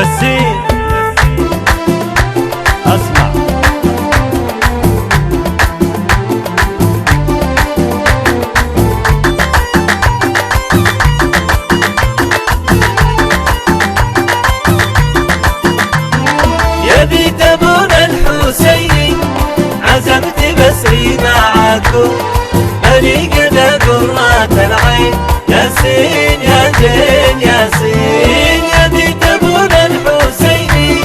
ياسين اسمع. يا بيت ابونا الحسيني عزمت بسري معاكم مالي قد قرة العين ياسين يا زين ياسين. يا بيت ابونا الحسيني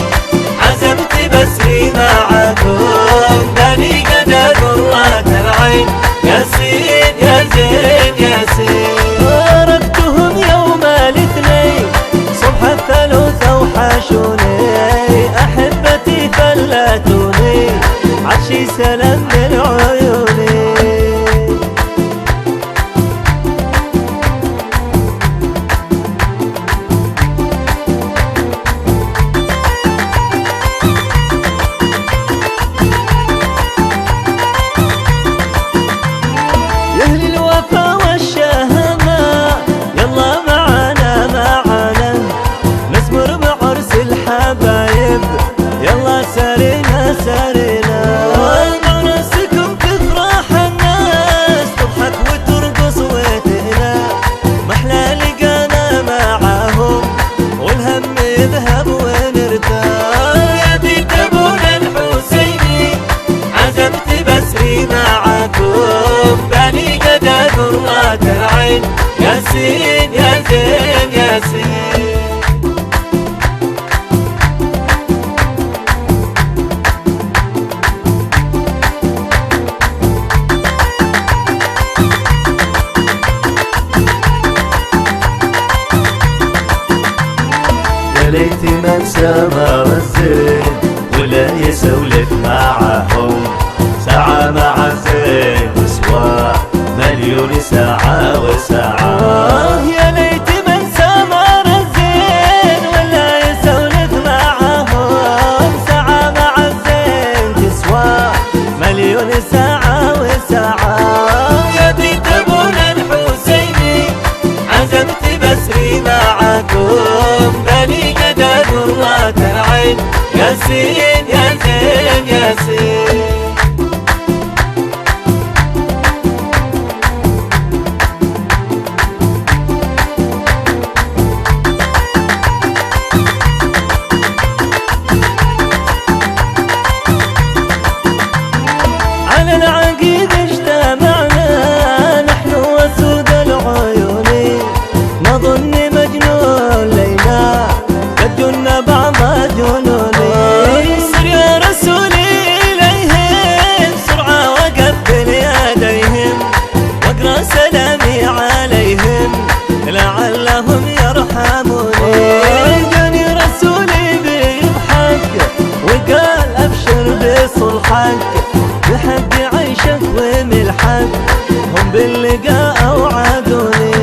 عزمت بسري معاكم مالي قد قرة العين ياسين يا زين ياسين. باركتهم يوم الاثنين صبح الثلاثاء وحاشوني احبتي فلتوني عشي سلام من عيوني. يا اهل الوفا والشهامة يلا معانا معانا نسمر بعرس الحبايب يلا سارينا سارينا. بعرسكم تفرح الناس تضحك وترقص وتهنا محلى لقانا معاهم والهم يذهب ونرتاح. يا بيت ابونا الحسيني عزمت بسري معاكم بالي قد قرة العين ياسين يا زين ياسين. يا ليت من سمر الزين ولا يسولف معهم ساعة مع الزين تسوى مليون ساعة وساعة. يا ليت من سمر الزين ولا يسولف معهم ساعة مع الزين تسوى مليون ساعة وساعة. يا بيت ابونا الحسيني عزمت بسري معاكم بالي قد قرة العين ياسين يا زين ياسين. على العقيد اجتمعنا نحن وسود العيون نظن مجنون ليلى قد جن بعض جنوني. سر يا رسولي إليهم سرعة وقبل يديهم واقرأ سلامي عليهم لعلهم يرحموني. جاني رسولي بيضحك وقال أبشر بصلحك بحق عيشك وملحك هم باللقاء أوعدوني.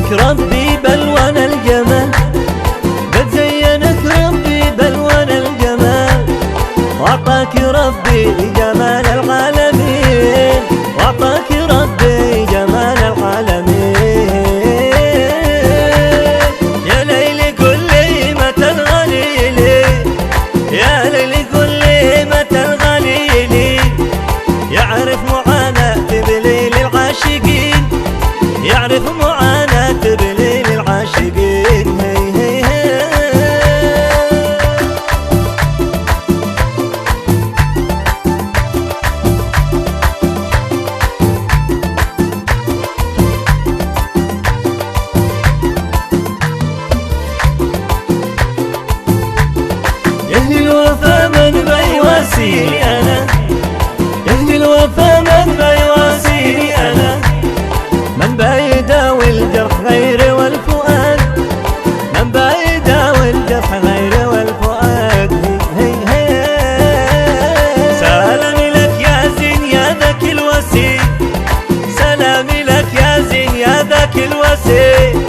بزينك ربي بألوان الجمال، بزينك ربي بألوان الجمال، وأعطاك ربي جمال العالمين، وأعطاك ربي جمال العالمين. يا ليلي كل متى الغليلي، يا ليلي كل متى الغليلي، يعرف معاناة بليل العاشقين، يعرف معاناة بليل العاشقين. هي هي يهدي الوفا من بيواسيني أنا، يهدي الوفا من بيواسيني أنا، من بيداوي الجرح غيري والفؤاد، من بيداوي الجرح غيري والفؤاد. هي هي سلامي لك يا زين يا ذاك الوسيم، سلامي لك يا زين يا ذاك الوسيم،